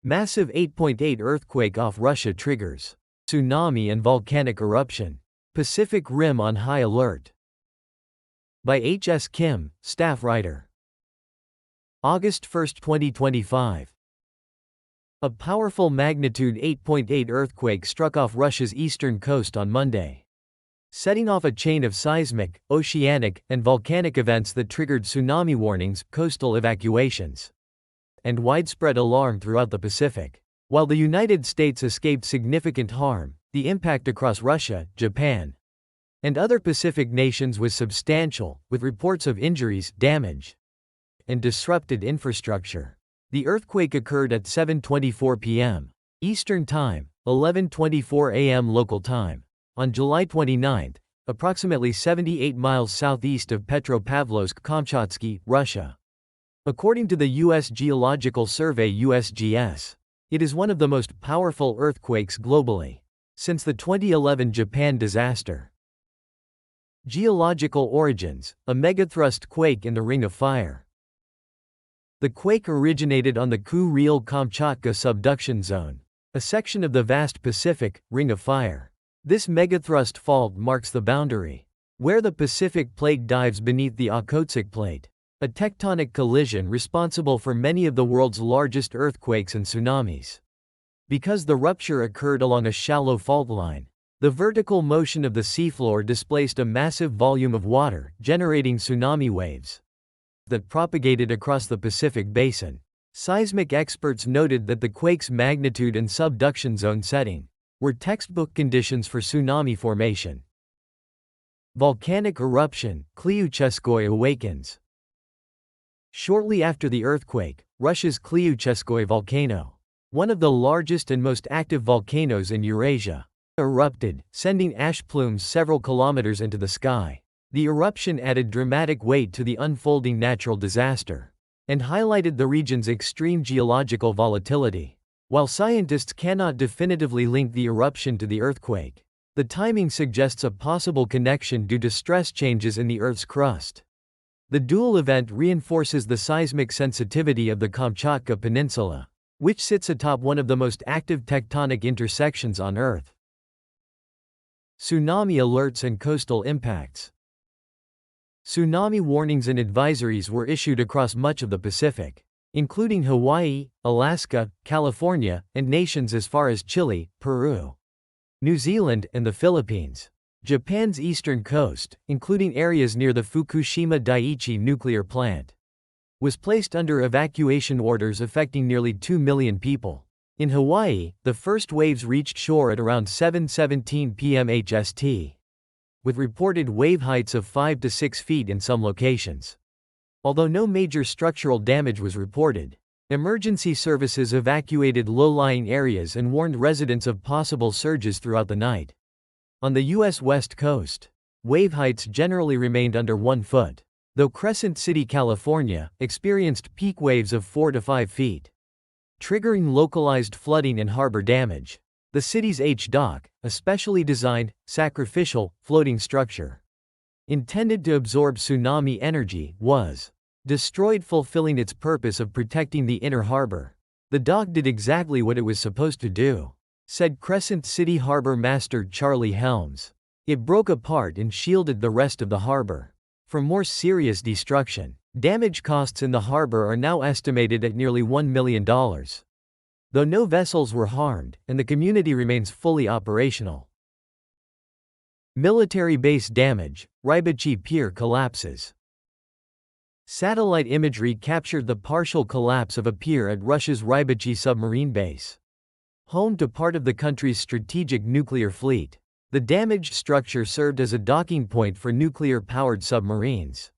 Massive 8.8 earthquake off Russia triggers tsunami and volcanic eruption. Pacific Rim on high alert. By H. S. Kim, staff writer. August 1, 2025. A powerful magnitude 8.8 earthquake struck off Russia's eastern coast on Monday, setting off a chain of seismic, oceanic, and volcanic events that triggered tsunami warnings, coastal evacuations, and widespread alarm throughout the Pacific. While the United States escaped significant harm, the impact across Russia, Japan, and other Pacific nations was substantial, with reports of injuries, damage, and disrupted infrastructure. The earthquake occurred at 7:24 p.m. Eastern Time, 11:24 a.m. local time, on July 29, approximately 78 miles southeast of Petropavlovsk, Kamchatka, Russia. According to the U.S. Geological Survey (USGS), it is one of the most powerful earthquakes globally since the 2011 Japan disaster. Geological origins: a megathrust quake in the Ring of Fire. The quake originated on the Kuril-Kamchatka subduction zone, a section of the vast Pacific Ring of Fire. This megathrust fault marks the boundary where the Pacific Plate dives beneath the Okhotsk Plate, a tectonic collision responsible for many of the world's largest earthquakes and tsunamis. Because the rupture occurred along a shallow fault line, the vertical motion of the seafloor displaced a massive volume of water, generating tsunami waves that propagated across the Pacific basin. Seismic experts noted that the quake's magnitude and subduction zone setting were textbook conditions for tsunami formation. Volcanic eruption, Kliuchskoye awakens. Shortly after the earthquake, Russia's Kliuchskoye volcano, one of the largest and most active volcanoes in Eurasia, erupted, sending ash plumes several kilometers into the sky. The eruption added dramatic weight to the unfolding natural disaster and highlighted the region's extreme geological volatility. While scientists cannot definitively link the eruption to the earthquake, the timing suggests a possible connection due to stress changes in the Earth's crust. The dual event reinforces the seismic sensitivity of the Kamchatka Peninsula, which sits atop one of the most active tectonic intersections on Earth. Tsunami alerts and coastal impacts. Tsunami warnings and advisories were issued across much of the Pacific, including Hawaii, Alaska, California, and nations as far as Chile, Peru, New Zealand, and the Philippines. Japan's eastern coast, including areas near the Fukushima Daiichi nuclear plant, was placed under evacuation orders affecting nearly 2 million people. In Hawaii, the first waves reached shore at around 7:17 p.m. HST, with reported wave heights of 5 to 6 feet in some locations. Although no major structural damage was reported, emergency services evacuated low-lying areas and warned residents of possible surges throughout the night. On the U.S. West Coast, wave heights generally remained under 1 foot, though Crescent City, California, experienced peak waves of 4 to 5 feet, triggering localized flooding and harbor damage. The city's H-Dock, a specially designed, sacrificial, floating structure intended to absorb tsunami energy, was destroyed, fulfilling its purpose of protecting the inner harbor. The dock did exactly what it was supposed to do, said Crescent City Harbor Master Charlie Helms. It broke apart and shielded the rest of the harbor from more serious destruction. Damage costs in the harbor are now estimated at nearly $1 million. Though no vessels were harmed, and the community remains fully operational. Military base damage, Rybachi Pier collapses. Satellite imagery captured the partial collapse of a pier at Russia's Rybachi submarine base, home to part of the country's strategic nuclear fleet. The damaged structure served as a docking point for nuclear-powered submarines.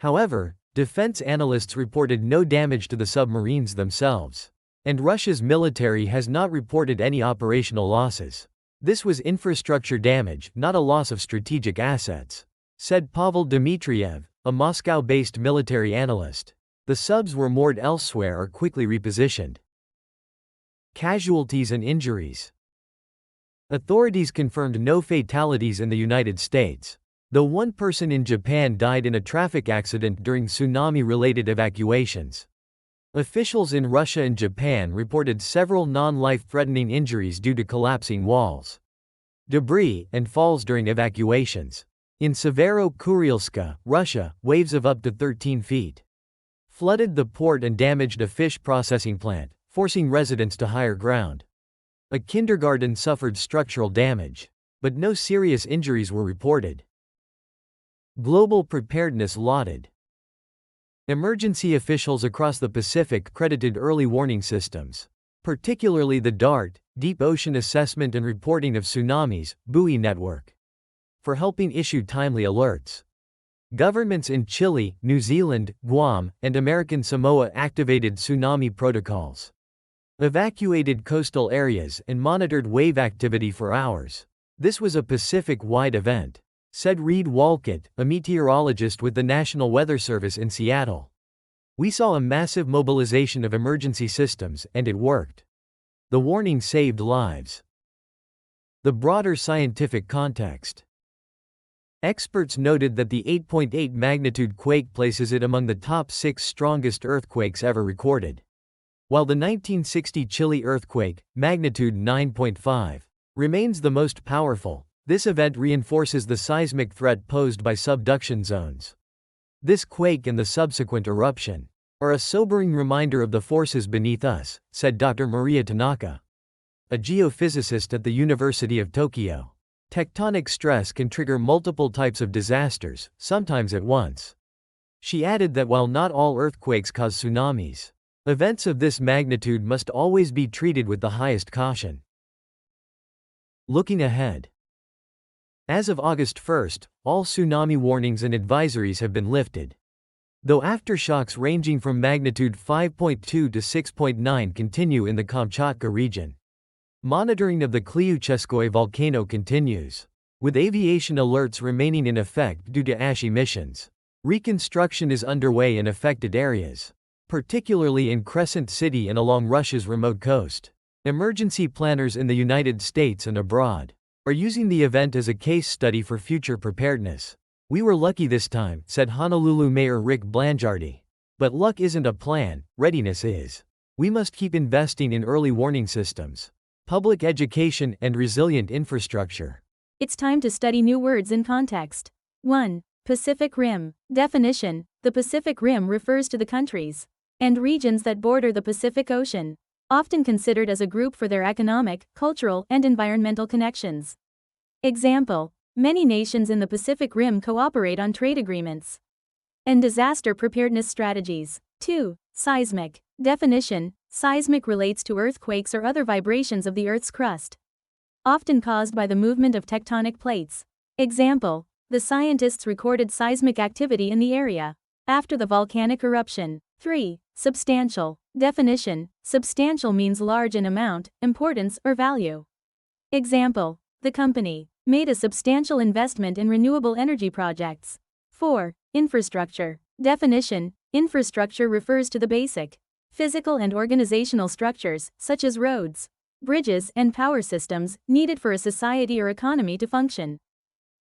However, defense analysts reported no damage to the submarines themselves, and Russia's military has not reported any operational losses. This was infrastructure damage, not a loss of strategic assets, said Pavel Dmitriev, a Moscow-based military analyst. The subs were moored elsewhere or quickly repositioned. Casualties and injuries. Authorities confirmed no fatalities in the United States, though one person in Japan died in a traffic accident during tsunami-related evacuations. Officials in Russia and Japan reported several non-life-threatening injuries due to collapsing walls, debris, and falls during evacuations. In Severo-Kurilska, Russia, waves of up to 13 feet flooded the port and damaged a fish processing plant, forcing residents to higher ground. A kindergarten suffered structural damage, but no serious injuries were reported. Global preparedness lauded. Emergency officials across the Pacific credited early warning systems, particularly the DART, Deep Ocean Assessment and Reporting of Tsunamis, buoy network, for helping issue timely alerts. Governments in Chile, New Zealand, Guam, and American Samoa activated tsunami protocols, evacuated coastal areas, and monitored wave activity for hours. This was a Pacific-wide event, said Reed Walcott, a meteorologist with the National Weather Service in Seattle. We saw a massive mobilization of emergency systems, and it worked. The warning saved lives. The broader scientific context. Experts noted that the 8.8 magnitude quake places it among the top 6 strongest earthquakes ever recorded. While the 1960 Chile earthquake, magnitude 9.5, remains the most powerful, this event reinforces the seismic threat posed by subduction zones. This quake and the subsequent eruption are a sobering reminder of the forces beneath us, said Dr. Maria Tanaka, a geophysicist at the University of Tokyo. Tectonic stress can trigger multiple types of disasters, sometimes at once. She added that while not all earthquakes cause tsunamis, events of this magnitude must always be treated with the highest caution. Looking ahead. As of August 1, all tsunami warnings and advisories have been lifted. Though aftershocks ranging from magnitude 5.2 to 6.9 continue in the Kamchatka region, monitoring of the Kliucheskoye volcano continues, with aviation alerts remaining in effect due to ash emissions. Reconstruction is underway in affected areas, particularly in Crescent City and along Russia's remote coast. Emergency planners in the United States and abroad are using the event as a case study for future preparedness. We were lucky this time, said Honolulu Mayor Rick Blangiardi. But luck isn't a plan, readiness is. We must keep investing in early warning systems, public education, and resilient infrastructure. It's time to study new words in context. 1. Pacific Rim. Definition: the Pacific Rim refers to the countries and regions that border the Pacific Ocean, often considered as a group for their economic, cultural, and environmental connections. Example: many nations in the Pacific Rim cooperate on trade agreements and disaster preparedness strategies. 2. Seismic. Definition: seismic relates to earthquakes or other vibrations of the Earth's crust, often caused by the movement of tectonic plates. Example: the scientists recorded seismic activity in the area after the volcanic eruption. 3. Substantial. Definition: substantial means large in amount, importance, or value. Example: the company made a substantial investment in renewable energy projects. 4. Infrastructure. Definition: infrastructure refers to the basic physical and organizational structures, such as roads, bridges, and power systems, needed for a society or economy to function.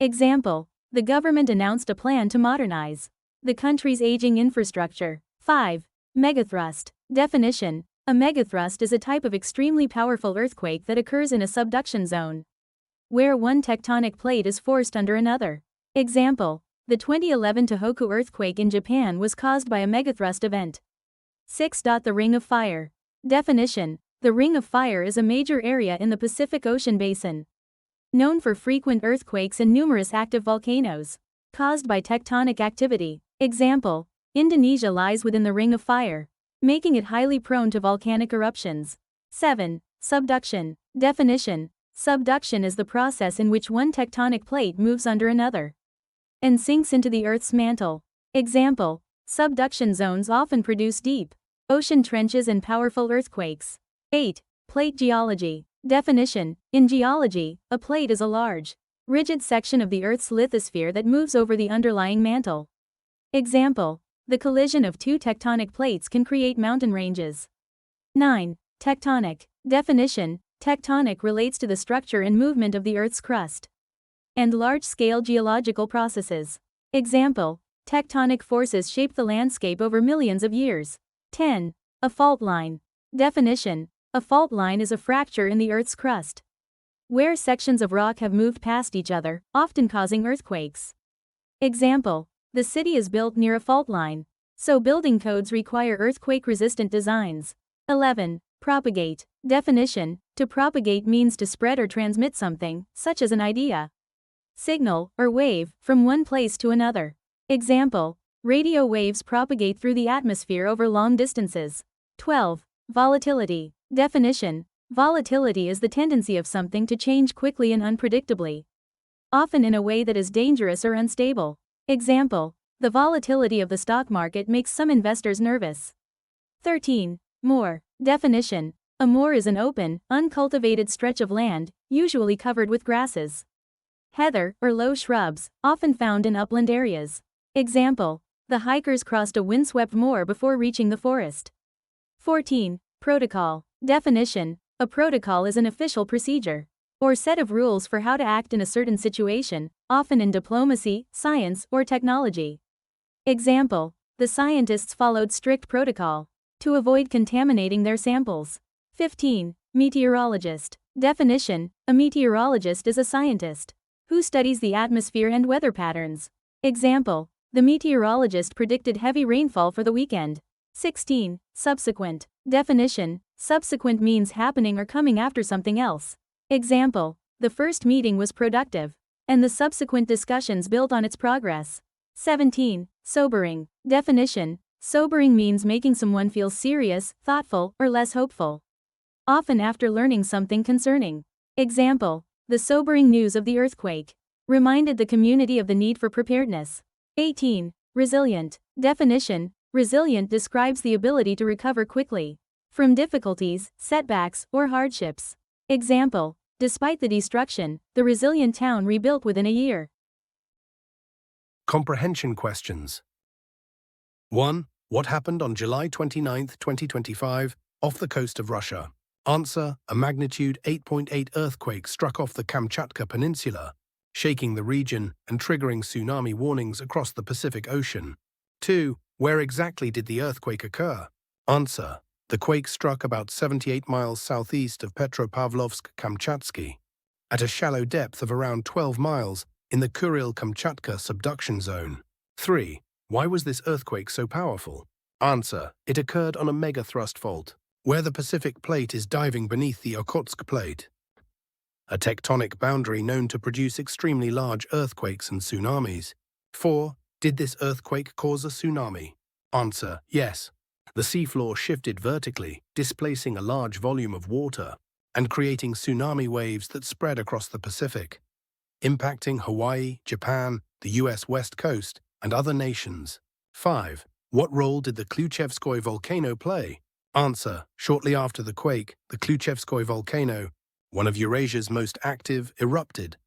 Example: the government announced a plan to modernize the country's aging infrastructure. 5. Megathrust. Definition: a megathrust is a type of extremely powerful earthquake that occurs in a subduction zone, where one tectonic plate is forced under another. Example: the 2011 Tohoku earthquake in Japan was caused by a megathrust event. 6. The Ring of Fire. Definition: the Ring of Fire is a major area in the Pacific Ocean basin, known for frequent earthquakes and numerous active volcanoes caused by tectonic activity. Example: Indonesia lies within the Ring of Fire, making it highly prone to volcanic eruptions. 7. Subduction. Definition: subduction is the process in which one tectonic plate moves under another and sinks into the Earth's mantle. Example: subduction zones often produce deep ocean trenches and powerful earthquakes. 8. Plate geology. Definition: in geology, a plate is a large, rigid section of the Earth's lithosphere that moves over the underlying mantle. Example: the collision of two tectonic plates can create mountain ranges. 9. Tectonic. Definition: tectonic relates to the structure and movement of the Earth's crust and large-scale geological processes. Example: tectonic forces shape the landscape over millions of years. 10. A fault line. Definition. A fault line is a fracture in the Earth's crust, where sections of rock have moved past each other, often causing earthquakes. Example. The city is built near a fault line, so building codes require earthquake-resistant designs. 11. Propagate. Definition. To propagate means to spread or transmit something, such as an idea, signal, or wave, from one place to another. Example. Radio waves propagate through the atmosphere over long distances. 12. Volatility. Definition. Volatility is the tendency of something to change quickly and unpredictably, often in a way that is dangerous or unstable. Example. The volatility of the stock market makes some investors nervous. 13. Moor. Definition. A moor is an open, uncultivated stretch of land, usually covered with grasses, heather, or low shrubs, often found in upland areas. Example. The hikers crossed a windswept moor before reaching the forest. 14. Protocol. Definition. A protocol is an official procedure or set of rules for how to act in a certain situation, often in diplomacy, science, or technology. Example. The scientists followed strict protocol to avoid contaminating their samples. 15. Meteorologist. Definition. A meteorologist is a scientist who studies the atmosphere and weather patterns. Example. The meteorologist predicted heavy rainfall for the weekend. 16. Subsequent. Definition. Subsequent means happening or coming after something else. Example. The first meeting was productive, and the subsequent discussions built on its progress. 17. Sobering. Definition. Sobering means making someone feel serious, thoughtful, or less hopeful, often after learning something concerning. Example. The sobering news of the earthquake reminded the community of the need for preparedness. 18. Resilient. Definition. Resilient describes the ability to recover quickly from difficulties, setbacks, or hardships. Example. Despite the destruction, the resilient town rebuilt within a year. Comprehension questions. 1. What happened on July 29, 2025, off the coast of Russia? Answer. A magnitude 8.8 earthquake struck off the Kamchatka Peninsula, shaking the region and triggering tsunami warnings across the Pacific Ocean. 2. Where exactly did the earthquake occur? Answer. The quake struck about 78 miles southeast of Petropavlovsk-Kamchatsky, at a shallow depth of around 12 miles in the Kuril-Kamchatka subduction zone. 3. Why was this earthquake so powerful? Answer. It occurred on a megathrust fault, where the Pacific plate is diving beneath the Okhotsk plate, a tectonic boundary known to produce extremely large earthquakes and tsunamis. 4. Did this earthquake cause a tsunami? Answer. Yes. The seafloor shifted vertically, displacing a large volume of water and creating tsunami waves that spread across the Pacific, impacting Hawaii, Japan, the US West Coast, and other nations. 5. What role did the Kluchevskoy volcano play? Answer. Shortly after the quake, the Kluchevskoy volcano, one of Eurasia's most active, erupted,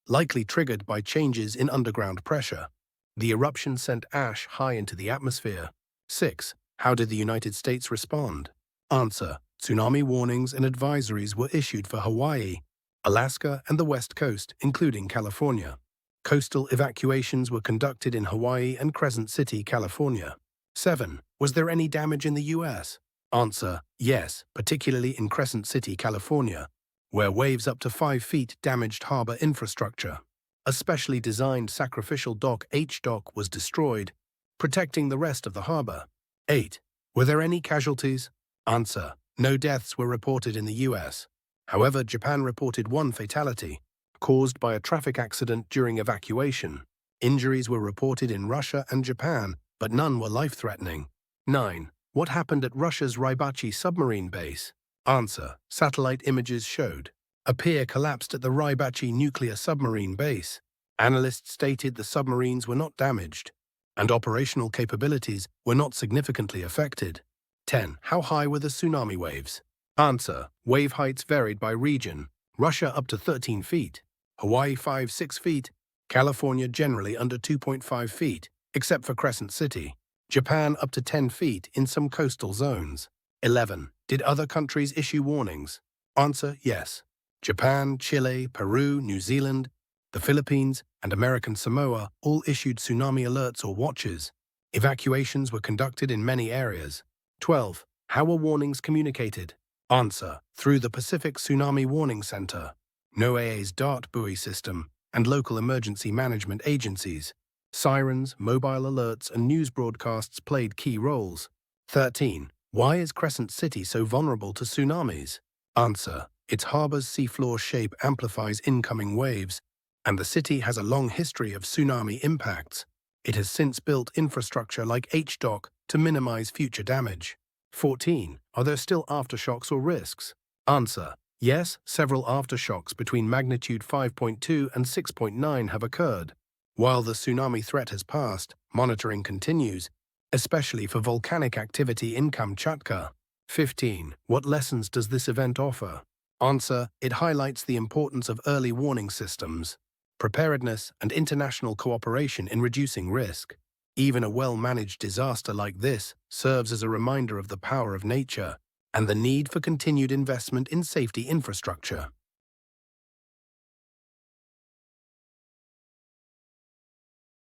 likely triggered by changes in underground pressure. The eruption sent ash high into the atmosphere. 6. How did the United States respond? Answer. Tsunami warnings and advisories were issued for Hawaii, Alaska, and the West Coast, including California. Coastal evacuations were conducted in Hawaii and Crescent City, California. 7. Was there any damage in the U.S.? Answer. Yes, particularly in Crescent City, California, where waves up to 5 feet damaged harbor infrastructure. A specially designed sacrificial dock H-dock was destroyed, protecting the rest of the harbor. 8. Were there any casualties? Answer. No deaths were reported in the U.S. However, Japan reported 1 fatality, caused by a traffic accident during evacuation. Injuries were reported in Russia and Japan, but none were life-threatening. 9. What happened at Russia's Rybachi submarine base? Answer. Satellite images showed a pier collapsed at the Rybachi nuclear submarine base. Analysts stated the submarines were not damaged, and operational capabilities were not significantly affected. 10. How high were the tsunami waves? Answer. Wave heights varied by region. Russia up to 13 feet, Hawaii 5-6 feet, California generally under 2.5 feet, except for Crescent City. Japan up to 10 feet in some coastal zones. 11. Did other countries issue warnings? Answer. Yes. Japan, Chile, Peru, New Zealand, the Philippines, and American Samoa all issued tsunami alerts or watches. Evacuations were conducted in many areas. 12. How are warnings communicated? Answer: through the Pacific Tsunami Warning Center, NOAA's DART buoy system, and local emergency management agencies. Sirens, mobile alerts, and news broadcasts played key roles. 13. Why is Crescent City so vulnerable to tsunamis? Answer: its harbor's seafloor shape amplifies incoming waves, and the city has a long history of tsunami impacts. It has since built infrastructure like HDOC to minimize future damage. 14. Are there still aftershocks or risks? Answer: yes, several aftershocks between magnitude 5.2 and 6.9 have occurred. While the tsunami threat has passed, monitoring continues, especially for volcanic activity in Kamchatka. 15. What lessons does this event offer? Answer: it highlights the importance of early warning systems, preparedness, and international cooperation in reducing risk. Even a well-managed disaster like this serves as a reminder of the power of nature and the need for continued investment in safety infrastructure.